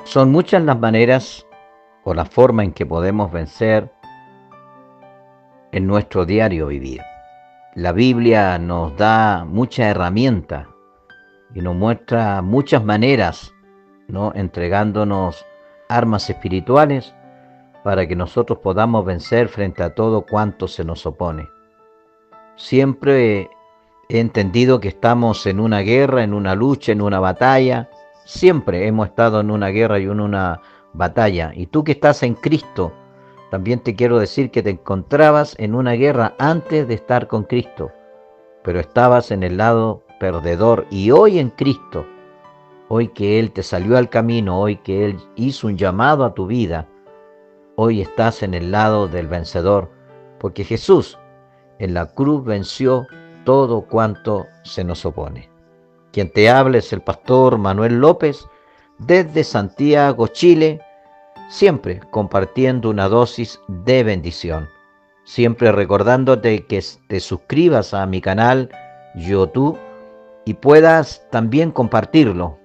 Son muchas las maneras o la forma en que podemos vencer en nuestro diario vivir. La Biblia nos da muchas herramientas y nos muestra muchas maneras, ¿no? Entregándonos armas espirituales para que nosotros podamos vencer frente a todo cuanto se nos opone. Siempre he entendido que estamos en una guerra, en una lucha, en una batalla. Siempre hemos estado en una guerra y en una batalla. Y tú que estás en Cristo, también te quiero decir que te encontrabas en una guerra antes de estar con Cristo, pero estabas en el lado perdedor. Y hoy en Cristo, hoy que Él te salió al camino, hoy que Él hizo un llamado a tu vida, hoy estás en el lado del vencedor, porque Jesús en la cruz venció todo cuanto se nos opone. Quien te habla es el pastor Manuel López desde Santiago, Chile, siempre compartiendo una dosis de bendición. Siempre recordándote que te suscribas a mi canal YouTube y puedas también compartirlo.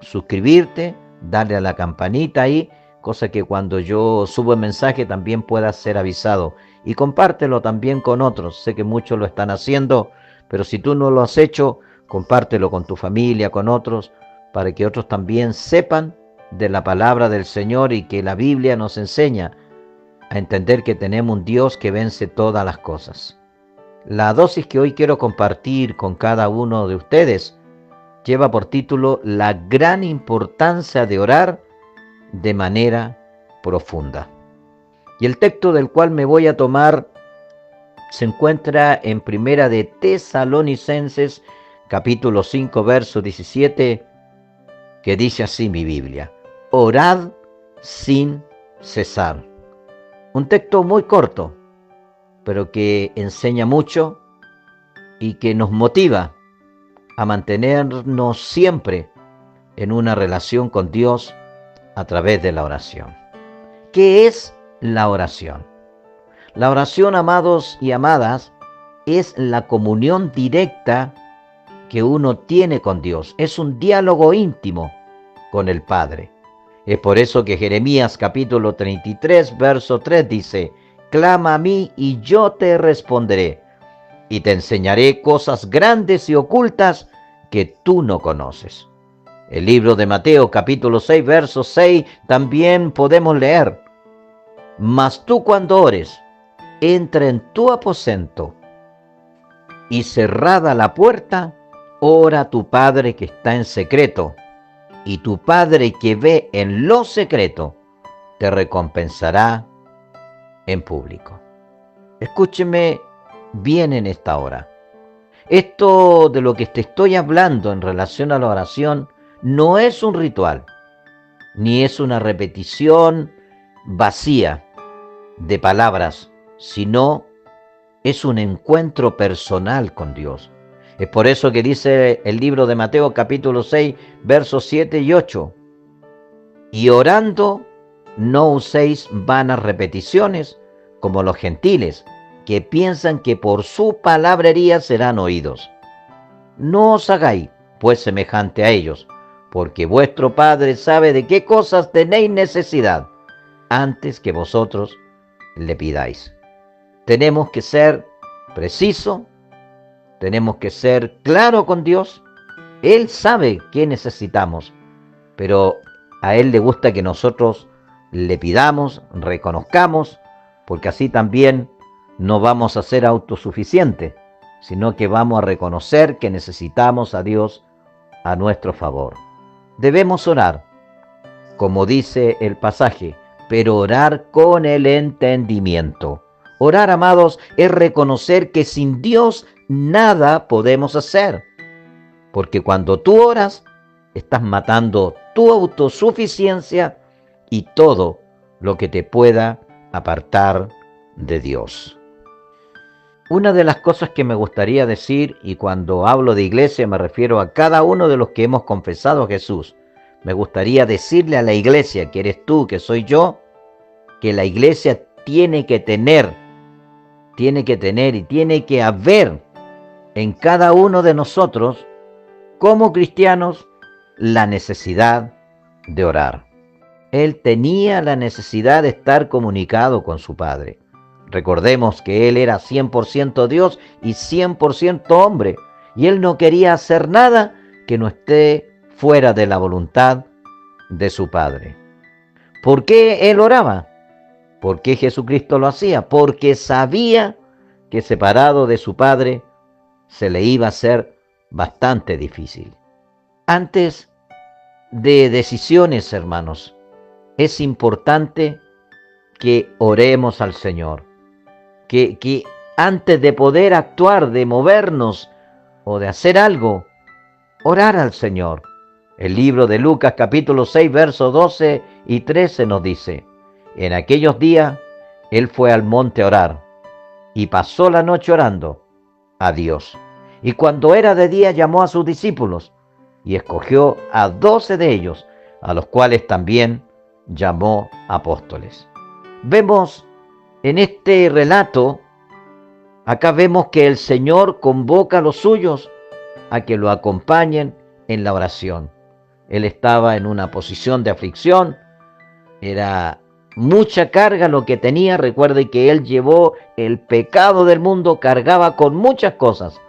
Suscribirte, darle a la campanita ahí, cosa que cuando yo subo el mensaje también puedas ser avisado. Y compártelo también con otros. Sé que muchos lo están haciendo, pero si tú no lo has hecho, compártelo con tu familia, con otros, para que otros también sepan de la palabra del Señor y que la Biblia nos enseña a entender que tenemos un Dios que vence todas las cosas. La dosis que hoy quiero compartir con cada uno de ustedes lleva por título La gran importancia de orar de manera profunda. Y el texto del cual me voy a tomar se encuentra en Primera de Tesalonicenses, capítulo 5, verso 17, que dice así mi Biblia: orad sin cesar. Un texto muy corto, pero que enseña mucho y que nos motiva a mantenernos siempre en una relación con Dios a través de la oración. ¿Qué es la oración? La oración, amados y amadas, es la comunión directa que uno tiene con Dios. Es un diálogo íntimo con el Padre. Es por eso que Jeremías capítulo 33, verso 3 dice: clama a mí y yo te responderé, y te enseñaré cosas grandes y ocultas que tú no conoces. El libro de Mateo capítulo 6, verso 6 también podemos leer: mas tú cuando ores, entra en tu aposento y cerrada la puerta, ora a tu Padre que está en secreto, y tu Padre que ve en lo secreto te recompensará en público. Escúcheme bien en esta hora. Esto de lo que te estoy hablando en relación a la oración no es un ritual, ni es una repetición vacía de palabras, sino es un encuentro personal con Dios. Es por eso que dice el libro de Mateo capítulo 6, versos 7 y 8: y orando no uséis vanas repeticiones como los gentiles, que piensan que por su palabrería serán oídos. No os hagáis pues semejante a ellos, porque vuestro Padre sabe de qué cosas tenéis necesidad antes que vosotros le pidáis. Tenemos que ser precisos, tenemos que ser claros con Dios. Él sabe qué necesitamos, pero a Él le gusta que nosotros le pidamos, reconozcamos, porque así también no vamos a ser autosuficientes, sino que vamos a reconocer que necesitamos a Dios a nuestro favor. Debemos orar, como dice el pasaje, pero orar con el entendimiento. Orar, amados, es reconocer que sin Dios nada podemos hacer, porque cuando tú oras, estás matando tu autosuficiencia y todo lo que te pueda apartar de Dios. Una de las cosas que me gustaría decir, y cuando hablo de iglesia me refiero a cada uno de los que hemos confesado a Jesús, me gustaría decirle a la iglesia, que eres tú, que soy yo, que la iglesia tiene que tener y tiene que haber en cada uno de nosotros, como cristianos, la necesidad de orar. Él tenía la necesidad de estar comunicado con su Padre. Recordemos que Él era 100% Dios y 100% hombre, y Él no quería hacer nada que no esté fuera de la voluntad de su Padre. ¿Por qué Él oraba? ¿Por qué Jesucristo lo hacía? Porque sabía que separado de su Padre se le iba a hacer bastante difícil. Antes de decisiones, hermanos, es importante que oremos al Señor, que antes de poder actuar, de movernos o de hacer algo, orar al Señor. El libro de Lucas capítulo 6, versos 12 y 13 nos dice: en aquellos días Él fue al monte a orar y pasó la noche orando a Dios. Y cuando era de día llamó a sus discípulos y escogió a 12 de ellos, a los cuales también llamó apóstoles. Vemos en este relato, acá vemos que el Señor convoca a los suyos a que lo acompañen en la oración. Él estaba en una posición de aflicción, era mucha carga lo que tenía. Recuerde que Él llevó el pecado del mundo, cargaba con muchas cosas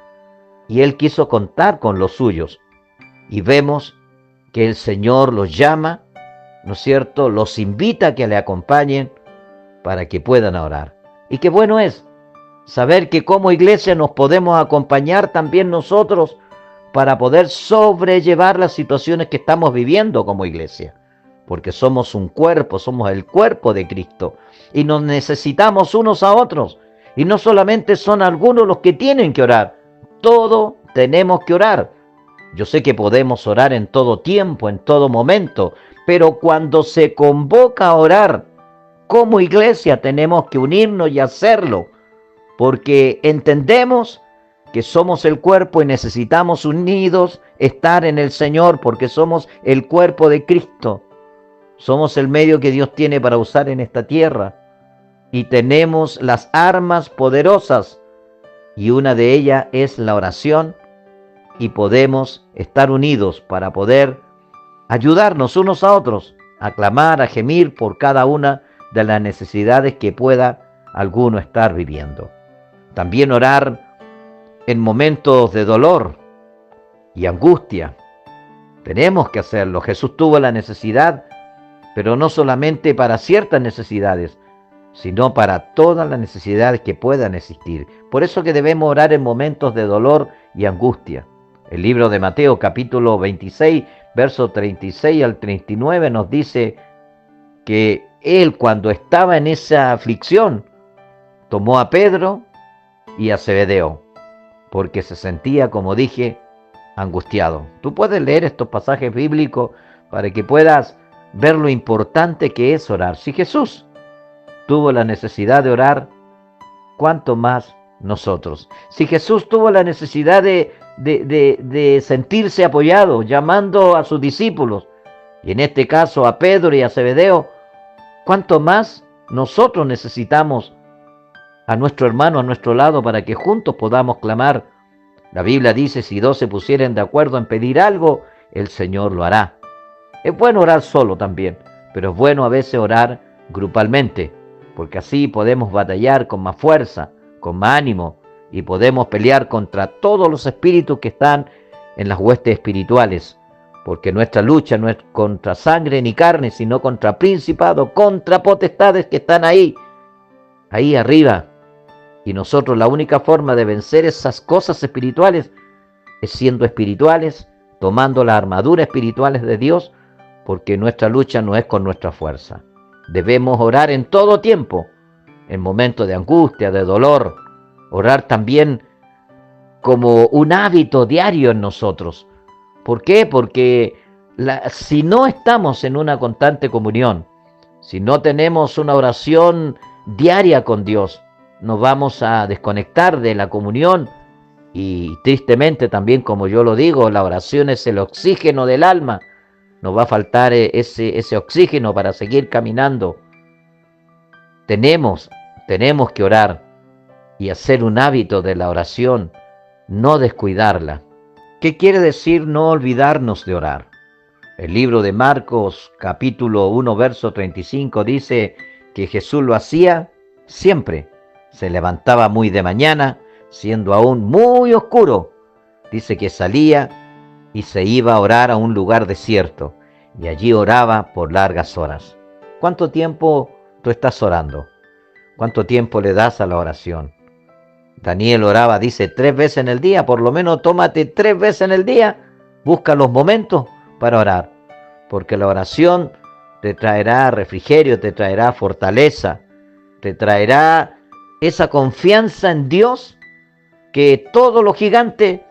y Él quiso contar con los suyos. Y vemos que el Señor los llama, ¿no es cierto? Los invita a que le acompañen para que puedan orar. Y qué bueno es saber que como iglesia nos podemos acompañar también nosotros para poder sobrellevar las situaciones que estamos viviendo como iglesia. Porque somos un cuerpo, somos el cuerpo de Cristo y nos necesitamos unos a otros. Y no solamente son algunos los que tienen que orar, todos tenemos que orar. Yo sé que podemos orar en todo tiempo, en todo momento, pero cuando se convoca a orar como iglesia tenemos que unirnos y hacerlo, porque entendemos que somos el cuerpo y necesitamos unidos estar en el Señor, porque somos el cuerpo de Cristo. Somos el medio que Dios tiene para usar en esta tierra y tenemos las armas poderosas y una de ellas es la oración y podemos estar unidos para poder ayudarnos unos a otros, a clamar, a gemir por cada una de las necesidades que pueda alguno estar viviendo. También orar en momentos de dolor y angustia. Tenemos que hacerlo. Jesús tuvo la necesidad, pero no solamente para ciertas necesidades, sino para todas las necesidades que puedan existir. Por eso que debemos orar en momentos de dolor y angustia. El libro de Mateo capítulo 26, versos 36 al 39 nos dice que Él, cuando estaba en esa aflicción, tomó a Pedro y a Zebedeo, porque se sentía, como dije, angustiado. Tú puedes leer estos pasajes bíblicos para que puedas ver lo importante que es orar. Si Jesús tuvo la necesidad de orar, ¿cuánto más nosotros? Si Jesús tuvo la necesidad de sentirse apoyado, llamando a sus discípulos, y en este caso a Pedro y a Zebedeo, ¿cuánto más nosotros necesitamos a nuestro hermano a nuestro lado para que juntos podamos clamar? La Biblia dice, si dos se pusieren de acuerdo en pedir algo, el Señor lo hará. Es bueno orar solo también, pero es bueno a veces orar grupalmente, porque así podemos batallar con más fuerza, con más ánimo, y podemos pelear contra todos los espíritus que están en las huestes espirituales, porque nuestra lucha no es contra sangre ni carne, sino contra principados, contra potestades que están ahí arriba. Y nosotros la única forma de vencer esas cosas espirituales es siendo espirituales, tomando las armaduras espirituales de Dios, porque nuestra lucha no es con nuestra fuerza. Debemos orar en todo tiempo, en momentos de angustia, de dolor. Orar también como un hábito diario en nosotros. ¿Por qué? Porque si no estamos en una constante comunión, si no tenemos una oración diaria con Dios, nos vamos a desconectar de la comunión y tristemente también, como yo lo digo, la oración es el oxígeno del alma. Nos va a faltar ese oxígeno para seguir caminando. Tenemos que orar y hacer un hábito de la oración, no descuidarla. ¿Qué quiere decir no olvidarnos de orar? El libro de Marcos, capítulo 1, verso 35, dice que Jesús lo hacía siempre. Se levantaba muy de mañana, siendo aún muy oscuro. Dice que salía y se iba a orar a un lugar desierto, y allí oraba por largas horas. ¿Cuánto tiempo tú estás orando? ¿Cuánto tiempo le das a la oración? Daniel oraba, dice, 3 veces en el día. Por lo menos tómate 3 veces en el día. Busca los momentos para orar, porque la oración te traerá refrigerio, te traerá fortaleza, te traerá esa confianza en Dios, que todo lo gigante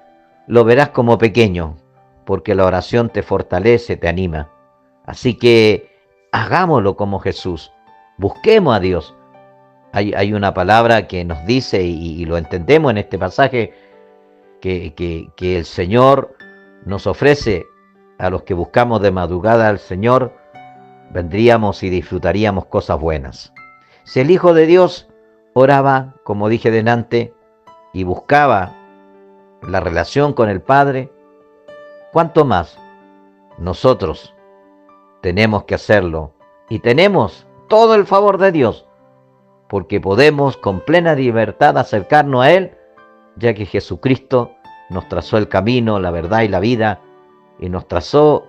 lo verás como pequeño, porque la oración te fortalece, te anima. Así que hagámoslo como Jesús, busquemos a Dios. Hay una palabra que nos dice, y lo entendemos en este pasaje, que el Señor nos ofrece a los que buscamos de madrugada al Señor, vendríamos y disfrutaríamos cosas buenas. Si el Hijo de Dios oraba, como dije delante, y buscaba la relación con el Padre, ¿cuánto más nosotros tenemos que hacerlo? Y tenemos todo el favor de Dios, porque podemos con plena libertad acercarnos a Él, ya que Jesucristo nos trazó el camino, la verdad y la vida, y nos trazó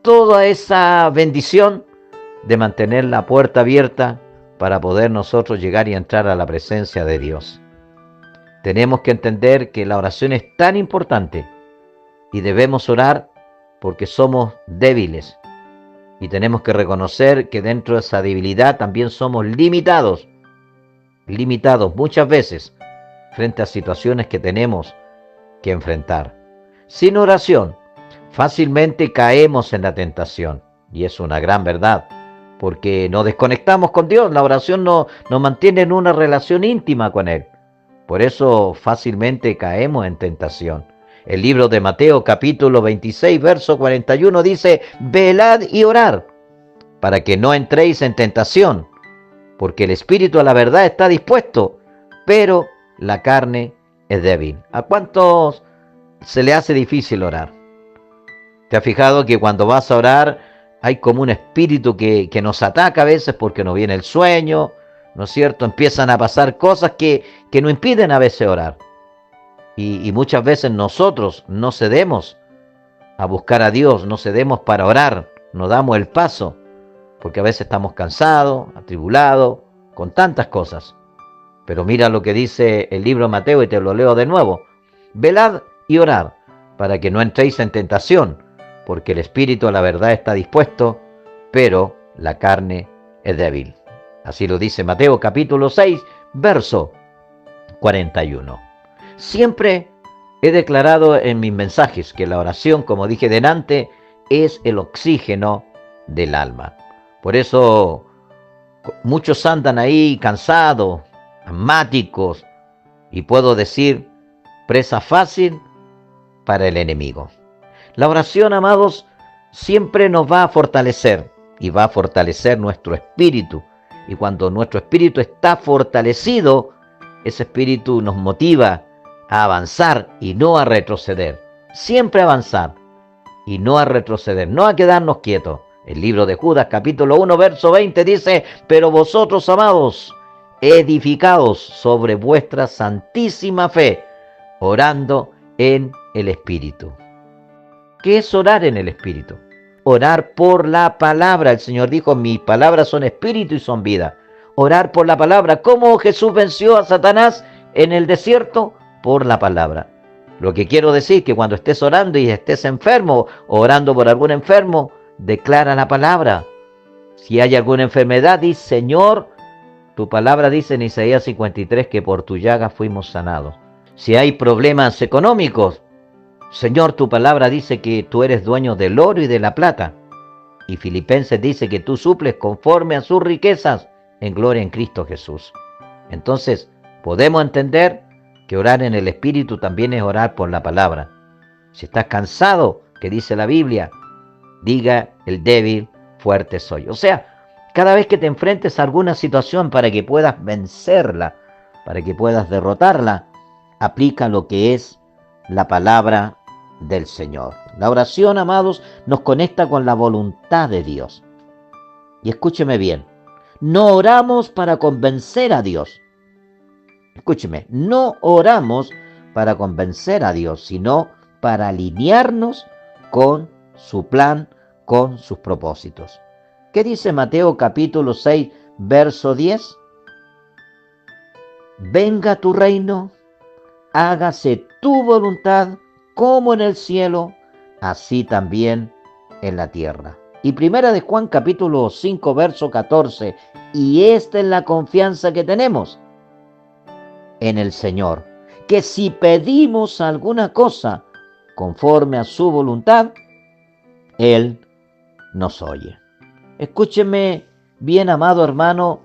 toda esa bendición de mantener la puerta abierta para poder nosotros llegar y entrar a la presencia de Dios. Tenemos que entender que la oración es tan importante y debemos orar porque somos débiles, y tenemos que reconocer que dentro de esa debilidad también somos limitados muchas veces frente a situaciones que tenemos que enfrentar. Sin oración, fácilmente caemos en la tentación, y es una gran verdad, porque nos desconectamos con Dios. La oración nos mantiene en una relación íntima con Él. Por eso fácilmente caemos en tentación. El libro de Mateo, capítulo 26, verso 41, dice, velad y orad, para que no entréis en tentación, porque el espíritu a la verdad está dispuesto, pero la carne es débil. ¿A cuántos se le hace difícil orar? ¿Te has fijado que cuando vas a orar hay como un espíritu que nos ataca a veces porque nos viene el sueño, ¿no es cierto? Empiezan a pasar cosas que nos impiden a veces orar. Y muchas veces nosotros no cedemos a buscar a Dios, no cedemos para orar, no damos el paso, porque a veces estamos cansados, atribulados, con tantas cosas. Pero mira lo que dice el libro de Mateo, y te lo leo de nuevo. Velad y orad, para que no entréis en tentación, porque el espíritu a la verdad está dispuesto, pero la carne es débil. Así lo dice Mateo capítulo 6, verso 41. Siempre he declarado en mis mensajes que la oración, como dije delante, es el oxígeno del alma. Por eso muchos andan ahí cansados, asmáticos, y puedo decir, presa fácil para el enemigo. La oración, amados, siempre nos va a fortalecer, y va a fortalecer nuestro espíritu. Y cuando nuestro espíritu está fortalecido, ese espíritu nos motiva a avanzar y no a retroceder. Siempre avanzar y no a retroceder, no a quedarnos quietos. El libro de Judas, capítulo 1, verso 20 dice, pero vosotros, amados, edificados sobre vuestra santísima fe, orando en el Espíritu. ¿Qué es orar en el Espíritu? Orar por la palabra. El Señor dijo, mis palabras son espíritu y son vida. Orar por la palabra. ¿Cómo Jesús venció a Satanás en el desierto? Por la palabra. Lo que quiero decir es que cuando estés orando y estés enfermo, o orando por algún enfermo, declara la palabra. Si hay alguna enfermedad, di, Señor, tu palabra dice en Isaías 53 que por tu llaga fuimos sanados. Si hay problemas económicos, Señor, tu palabra dice que tú eres dueño del oro y de la plata. Y Filipenses dice que tú suples conforme a sus riquezas en gloria en Cristo Jesús. Entonces, podemos entender que orar en el Espíritu también es orar por la palabra. Si estás cansado, que dice la Biblia, diga el débil, fuerte soy. O sea, cada vez que te enfrentes a alguna situación, para que puedas vencerla, para que puedas derrotarla, aplica lo que es la palabra del Señor. La oración, amados, nos conecta con la voluntad de Dios. Y escúcheme bien, no oramos para convencer a Dios. Escúcheme, no oramos para convencer a Dios, sino para alinearnos con su plan, con sus propósitos. ¿Qué dice Mateo capítulo 6, verso 10? Venga tu reino, hágase tu voluntad, como en el cielo, así también en la tierra. Y primera de Juan capítulo 5, verso 14, y esta es la confianza que tenemos en el Señor, que si pedimos alguna cosa conforme a su voluntad, Él nos oye. Escúcheme bien, amado hermano,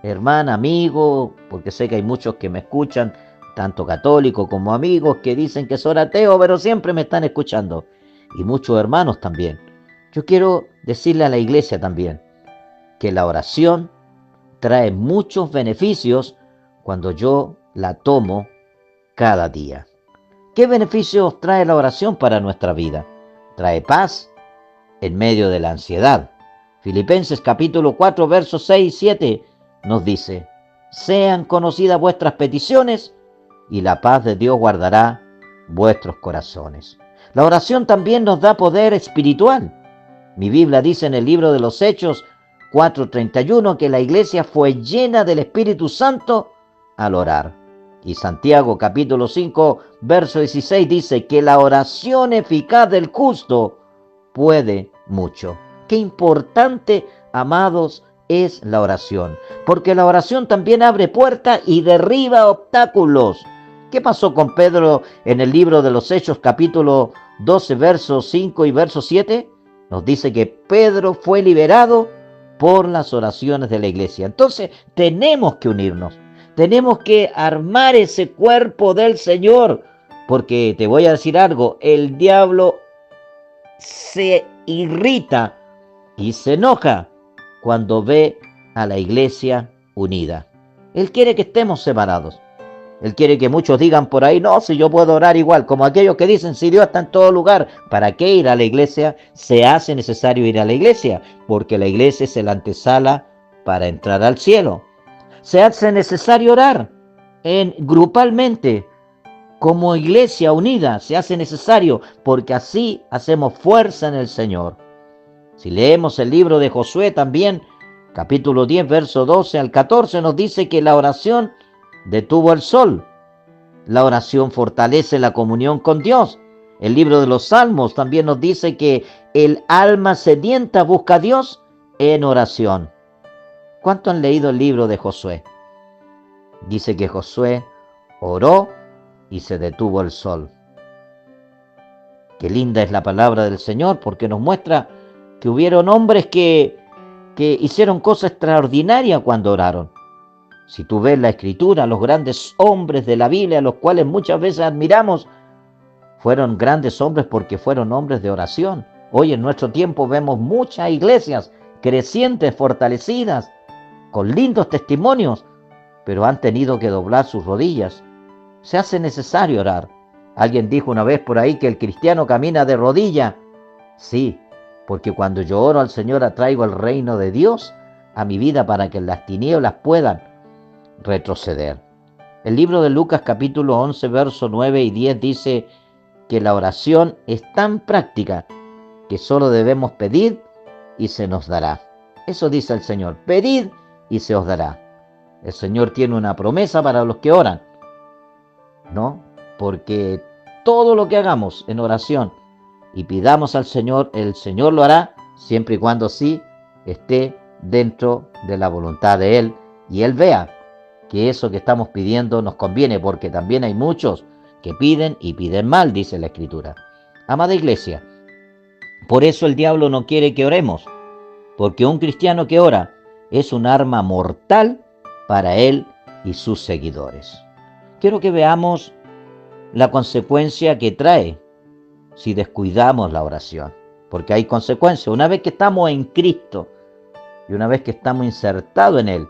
hermana, amigo, porque sé que hay muchos que me escuchan, tanto católicos como amigos, que dicen que soy ateo, pero siempre me están escuchando. Y muchos hermanos también. Yo quiero decirle a la iglesia también que la oración trae muchos beneficios cuando yo la tomo cada día. ¿Qué beneficios trae la oración para nuestra vida? Trae paz en medio de la ansiedad. Filipenses capítulo 4, versos 6 y 7 nos dice, sean conocidas vuestras peticiones y la paz de Dios guardará vuestros corazones. La oración también nos da poder espiritual. Mi Biblia dice en el libro de los Hechos 4:31 que la iglesia fue llena del Espíritu Santo al orar. Y Santiago capítulo 5, verso 16 dice que la oración eficaz del justo puede mucho. Qué importante, amados, es la oración, porque la oración también abre puertas y derriba obstáculos. ¿Qué pasó con Pedro en el libro de los Hechos capítulo 12, versos 5 y verso 7? Nos dice que Pedro fue liberado por las oraciones de la iglesia. Entonces tenemos que unirnos, tenemos que armar ese cuerpo del Señor, porque te voy a decir algo, el diablo se irrita y se enoja cuando ve a la iglesia unida. Él quiere que estemos separados. Él quiere que muchos digan por ahí, no, si yo puedo orar igual, como aquellos que dicen, si Dios está en todo lugar, ¿para qué ir a la iglesia? Se hace necesario ir a la iglesia, porque la iglesia es la antesala para entrar al cielo. Se hace necesario orar grupalmente, como iglesia unida, se hace necesario, porque así hacemos fuerza en el Señor. Si leemos el libro de Josué también, capítulo 10, verso 12 al 14, nos dice que la oración detuvo el sol. La oración fortalece la comunión con Dios. El libro de los Salmos también nos dice que el alma sedienta busca a Dios en oración. ¿Cuánto han leído el libro de Josué? Dice que Josué oró y se detuvo el sol. Qué linda es la palabra del Señor, porque nos muestra que hubieron hombres que hicieron cosas extraordinarias cuando oraron. Si tú ves la Escritura, los grandes hombres de la Biblia, los cuales muchas veces admiramos, fueron grandes hombres porque fueron hombres de oración. Hoy en nuestro tiempo vemos muchas iglesias crecientes, fortalecidas, con lindos testimonios, pero han tenido que doblar sus rodillas. Se hace necesario orar. Alguien dijo una vez por ahí que el cristiano camina de rodilla. Sí, porque cuando yo oro al Señor atraigo el reino de Dios a mi vida para que las tinieblas puedan retroceder. El libro de Lucas capítulo 11, verso 9 y 10 dice que la oración es tan práctica que solo debemos pedir y se nos dará. Eso dice el Señor, pedid y se os dará. El Señor tiene una promesa para los que oran, ¿no? Porque todo lo que hagamos en oración y pidamos al Señor, el Señor lo hará, siempre y cuando sí esté dentro de la voluntad de Él y Él vea que eso que estamos pidiendo nos conviene, porque también hay muchos que piden y piden mal, dice la Escritura. Amada iglesia, por eso el diablo no quiere que oremos, porque un cristiano que ora es un arma mortal para él y sus seguidores. Quiero que veamos la consecuencia que trae si descuidamos la oración, porque hay consecuencias. Una vez que estamos en Cristo y una vez que estamos insertados en Él,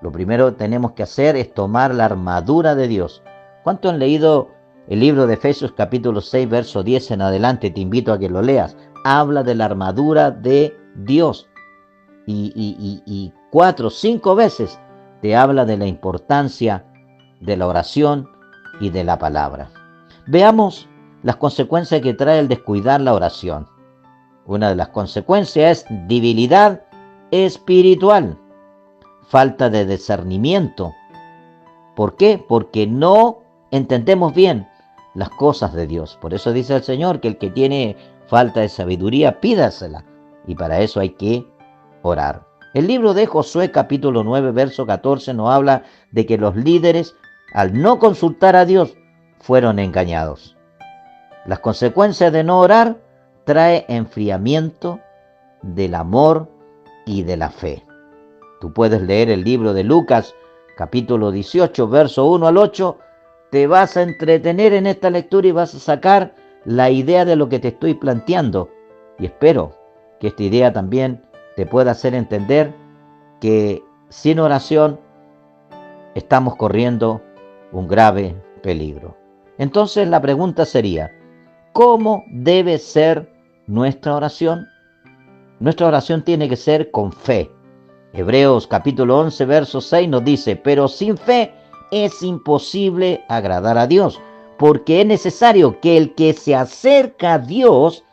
lo primero que tenemos que hacer es tomar la armadura de Dios. ¿Cuántos han leído El libro de Efesios capítulo 6, verso 10 en adelante, te invito a que lo leas. Habla de la armadura de Dios. Y 4 o 5 veces te habla de la importancia de la oración y de la palabra. Veamos las consecuencias que trae el descuidar la oración. Una de las consecuencias es debilidad espiritual, falta de discernimiento. ¿Por qué? Porque no entendemos bien las cosas de Dios. Por eso dice el Señor que el que tiene falta de sabiduría, pídasela. Y para eso hay que orar. El libro de Josué capítulo 9, verso 14 nos habla de que los líderes, al no consultar a Dios, fueron engañados. Las consecuencias de no orar trae enfriamiento del amor y de la fe. Tú puedes leer el libro de Lucas capítulo 18, verso 1 al 8, te vas a entretener en esta lectura y vas a sacar la idea de lo que te estoy planteando. Y espero que esta idea también te pueda hacer entender que sin oración estamos corriendo un grave peligro. Entonces la pregunta sería, ¿cómo debe ser nuestra oración? Nuestra oración tiene que ser con fe. Hebreos capítulo 11, verso 6 nos dice, pero sin fe es imposible agradar a Dios, porque es necesario que el que se acerca a Dios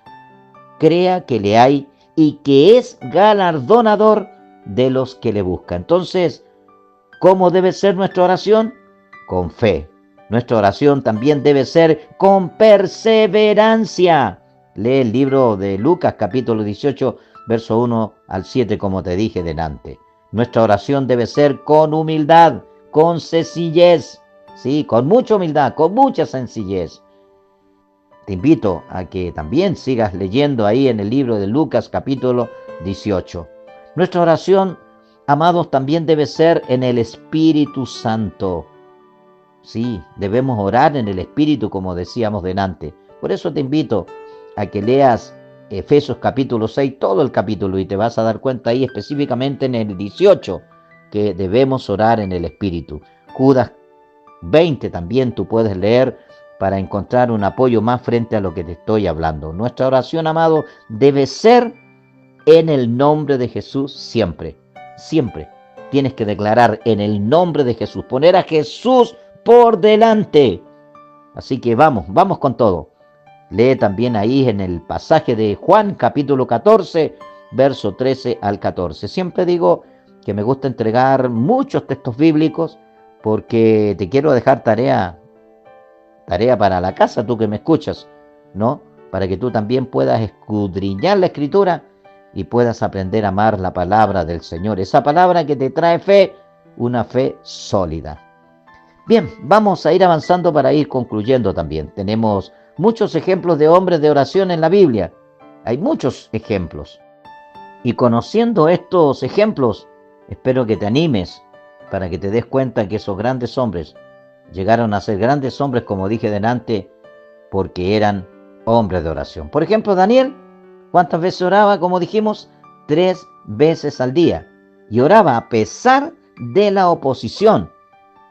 crea que le hay y que es galardonador de los que le buscan. Entonces, ¿cómo debe ser nuestra oración? Con fe. Nuestra oración también debe ser con perseverancia. Lee el libro de Lucas capítulo 18, verso 1 al 7, como te dije delante. Nuestra oración debe ser con humildad, con sencillez, sí, con mucha humildad, con mucha sencillez. Te invito a que también sigas leyendo ahí en el libro de Lucas capítulo 18. Nuestra oración, amados, también debe ser en el Espíritu Santo. Sí, debemos orar en el Espíritu, como decíamos delante. Por eso te invito a que leas Efesios capítulo 6, todo el capítulo, y te vas a dar cuenta ahí específicamente en el 18 que debemos orar en el Espíritu. Judas 20 también tú puedes leer para encontrar un apoyo más frente a lo que te estoy hablando. Nuestra oración, amado, debe ser en el nombre de Jesús siempre. Siempre tienes que declarar en el nombre de Jesús, poner a Jesús por delante. Así que vamos con todo. Lee también ahí en el pasaje de Juan capítulo 14, verso 13 al 14. Siempre digo que me gusta entregar muchos textos bíblicos porque te quiero dejar tarea para la casa, tú que me escuchas, ¿no? Para que tú también puedas escudriñar la Escritura y puedas aprender a amar la palabra del Señor. Esa palabra que te trae fe, una fe sólida. Bien, vamos a ir avanzando para ir concluyendo también. Tenemos muchos ejemplos de hombres de oración en la Biblia. Hay muchos ejemplos. Y conociendo estos ejemplos, espero que te animes para que te des cuenta que esos grandes hombres llegaron a ser grandes hombres, como dije delante, porque eran hombres de oración. Por ejemplo, Daniel, ¿cuántas veces oraba? Como dijimos, 3 veces al día. Y oraba a pesar de la oposición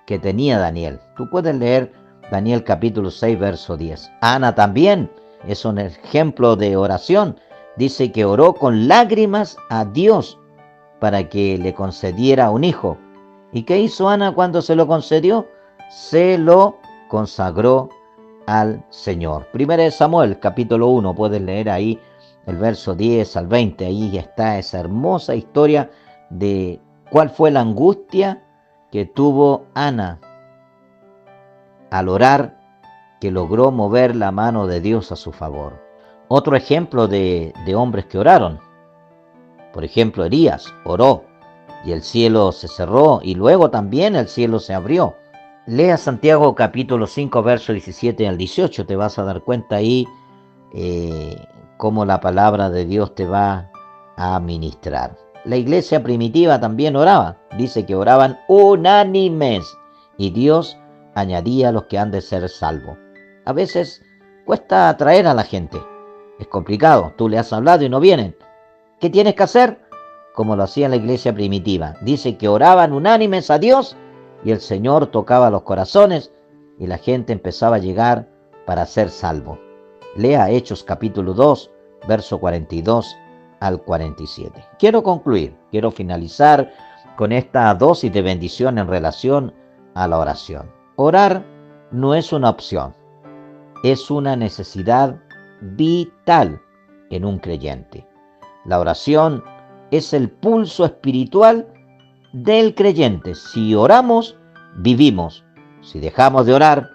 que tenía Daniel. Tú puedes leer Daniel capítulo 6, verso 10. Ana también es un ejemplo de oración. Dice que oró con lágrimas a Dios para que le concediera un hijo. ¿Y qué hizo Ana cuando se lo concedió? Se lo consagró al Señor. Primera de Samuel capítulo 1, puedes leer ahí el verso 10 al 20. Ahí está esa hermosa historia de cuál fue la angustia que tuvo Ana al orar, que logró mover la mano de Dios a su favor. Otro ejemplo de hombres que oraron. Por ejemplo, Elías oró y el cielo se cerró y luego también el cielo se abrió. Lea Santiago capítulo 5, verso 17 al 18. Te vas a dar cuenta ahí cómo la palabra de Dios te va a ministrar. La iglesia primitiva también oraba. Dice que oraban unánimes y Dios añadía a los que han de ser salvos. A veces cuesta atraer a la gente. Es complicado. Tú le has hablado y no vienen. ¿Qué tienes que hacer? Como lo hacía la iglesia primitiva. Dice que oraban unánimes a Dios y el Señor tocaba los corazones y la gente empezaba a llegar para ser salvo. Lea Hechos capítulo 2, verso 42 al 47. Quiero concluir, quiero finalizar con esta dosis de bendición en relación a la oración. Orar no es una opción, es una necesidad vital en un creyente. La oración es el pulso espiritual del creyente. Si oramos, vivimos. Si dejamos de orar,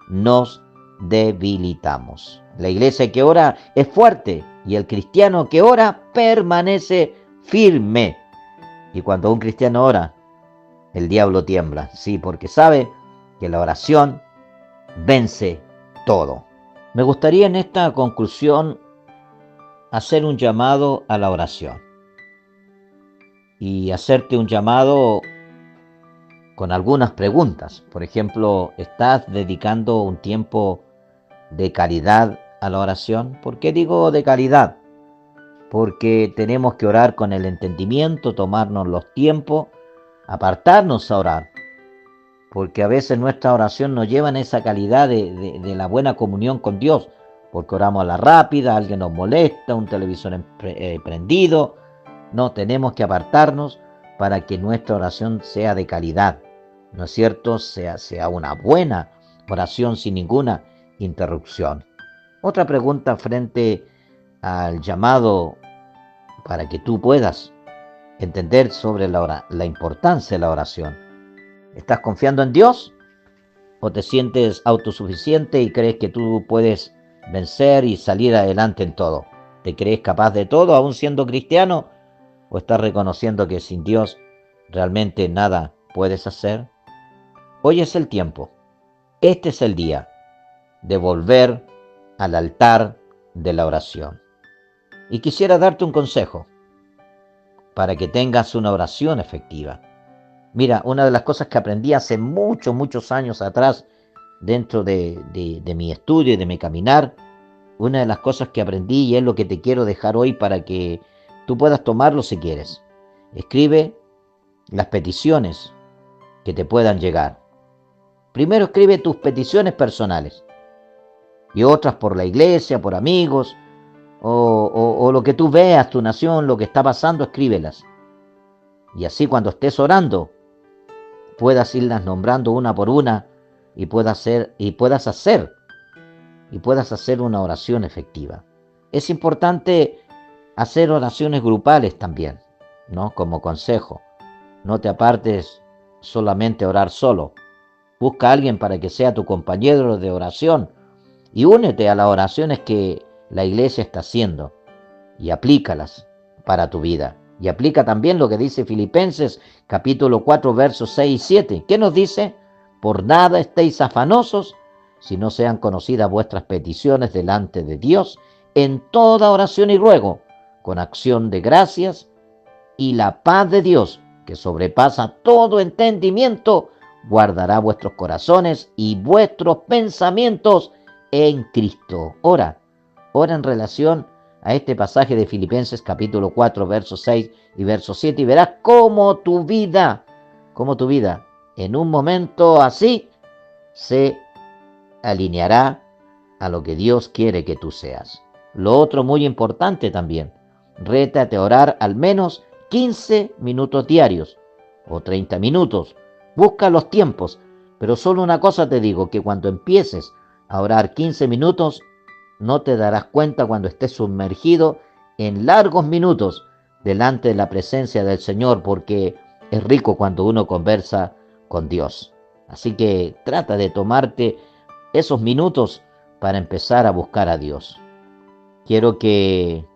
nos debilitamos. La iglesia que ora es fuerte y el cristiano que ora permanece firme. Y cuando un cristiano ora, el diablo tiembla. Sí, porque sabe que la oración vence todo. Me gustaría en esta conclusión hacer un llamado a la oración y hacerte un llamado con algunas preguntas. Por ejemplo, ¿estás dedicando un tiempo de calidad a la oración? ¿Por qué digo de calidad? Porque tenemos que orar con el entendimiento, tomarnos los tiempos, apartarnos a orar. Porque a veces nuestra oración nos lleva en esa calidad de la buena comunión con Dios. Porque oramos a la rápida, alguien nos molesta, un televisor prendido. No, tenemos que apartarnos para que nuestra oración sea de calidad. ¿No es cierto? Sea una buena oración sin ninguna interrupción. Otra pregunta frente al llamado para que tú puedas entender sobre la importancia de la oración. ¿Estás confiando en Dios o te sientes autosuficiente y crees que tú puedes vencer y salir adelante en todo? ¿Te crees capaz de todo aún siendo cristiano o estás reconociendo que sin Dios realmente nada puedes hacer? Hoy es el tiempo, este es el día de volver al altar de la oración. Y quisiera darte un consejo para que tengas una oración efectiva. Mira, una de las cosas que aprendí hace muchos años atrás, dentro de mi estudio y de mi caminar, una de las cosas que aprendí y es lo que te quiero dejar hoy para que tú puedas tomarlo si quieres. Escribe las peticiones que te puedan llegar. Primero escribe tus peticiones personales y otras por la iglesia, por amigos, o lo que tú veas, tu nación, lo que está pasando, escríbelas. Y así cuando estés orando, puedas irlas nombrando una por una y puedas hacer una oración efectiva. Es importante hacer oraciones grupales también, ¿no? Como consejo. No te apartes solamente a orar solo. Busca a alguien para que sea tu compañero de oración y únete a las oraciones que la iglesia está haciendo y aplícalas para tu vida. Y aplica también lo que dice Filipenses capítulo 4 versos 6 y 7. ¿Qué nos dice? Por nada estéis afanosos, si no sean conocidas vuestras peticiones delante de Dios, en toda oración y ruego, con acción de gracias, y la paz de Dios, que sobrepasa todo entendimiento, guardará vuestros corazones y vuestros pensamientos en Cristo. Ora en relación a este pasaje de Filipenses capítulo 4, versos 6 y verso 7 y verás cómo tu vida en un momento así se alineará a lo que Dios quiere que tú seas. Lo otro muy importante también, rétate a orar al menos 15 minutos diarios o 30 minutos. Busca los tiempos, pero solo una cosa te digo, que cuando empieces a orar 15 minutos, no te darás cuenta cuando estés sumergido en largos minutos delante de la presencia del Señor, porque es rico cuando uno conversa con Dios. Así que trata de tomarte esos minutos para empezar a buscar a Dios. Quiero que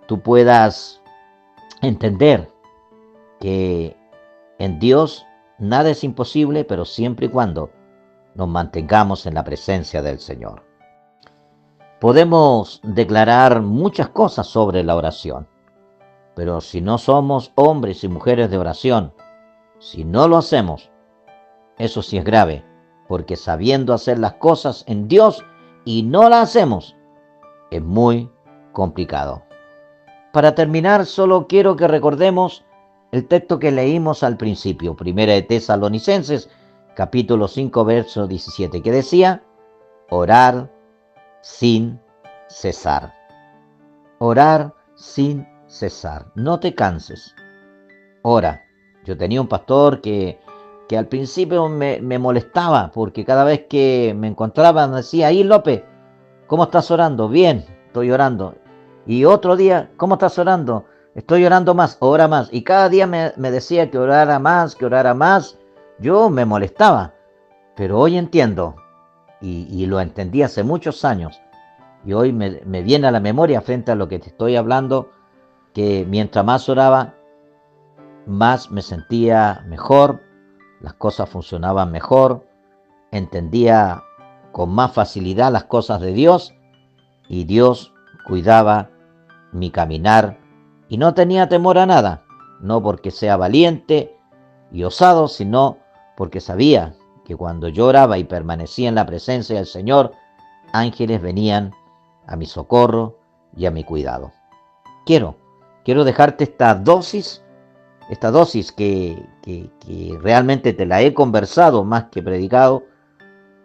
tú puedas entender que en Dios nada es imposible, pero siempre y cuando nos mantengamos en la presencia del Señor. Podemos declarar muchas cosas sobre la oración, pero si no somos hombres y mujeres de oración, si no lo hacemos, eso sí es grave, porque sabiendo hacer las cosas en Dios y no las hacemos, es muy complicado. Para terminar, solo quiero que recordemos el texto que leímos al principio, Primera de Tesalonicenses, capítulo 5, verso 17, que decía: orar sin cesar. Orar sin cesar. No te canses. Ora. Yo tenía un pastor que al principio me molestaba porque cada vez que me encontraba me decía, ahí López, ¿cómo estás orando? Bien, estoy orando. Y otro día, ¿cómo estás orando? Estoy orando más, ora más. Y cada día me decía que orara más, que orara más. Yo me molestaba, pero hoy entiendo, y lo entendí hace muchos años, y hoy me viene a la memoria frente a lo que te estoy hablando, que mientras más oraba, más me sentía mejor, las cosas funcionaban mejor, entendía con más facilidad las cosas de Dios y Dios cuidaba mi caminar y no tenía temor a nada, no porque sea valiente y osado, sino porque sabía que cuando yo oraba y permanecía en la presencia del Señor, ángeles venían a mi socorro y a mi cuidado. Quiero, quiero dejarte esta dosis que realmente te la he conversado más que predicado.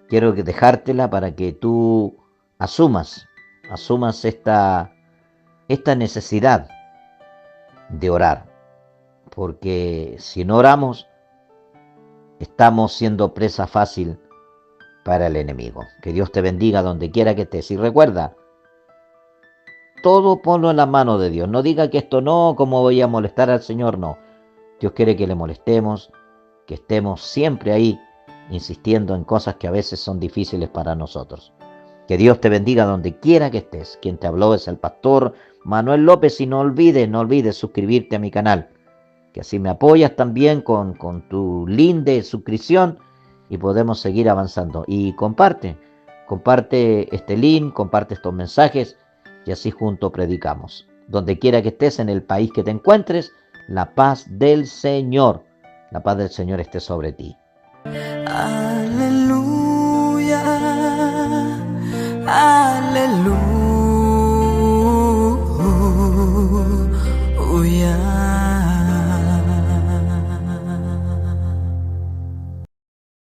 Quiero dejártela para que tú asumas esta necesidad de orar, porque si no oramos, estamos siendo presa fácil para el enemigo. Que Dios te bendiga donde quiera que estés. Y recuerda, todo ponlo en la mano de Dios. No diga que esto no, cómo voy a molestar al Señor, no. Dios quiere que le molestemos, que estemos siempre ahí insistiendo en cosas que a veces son difíciles para nosotros. Que Dios te bendiga donde quiera que estés. Quien te habló es el pastor Manuel López y no olvides suscribirte a mi canal, que así me apoyas también con tu link de suscripción y podemos seguir avanzando. Y comparte este link, comparte estos mensajes y así juntos predicamos. Donde quiera que estés en el país que te encuentres, la paz del Señor esté sobre ti.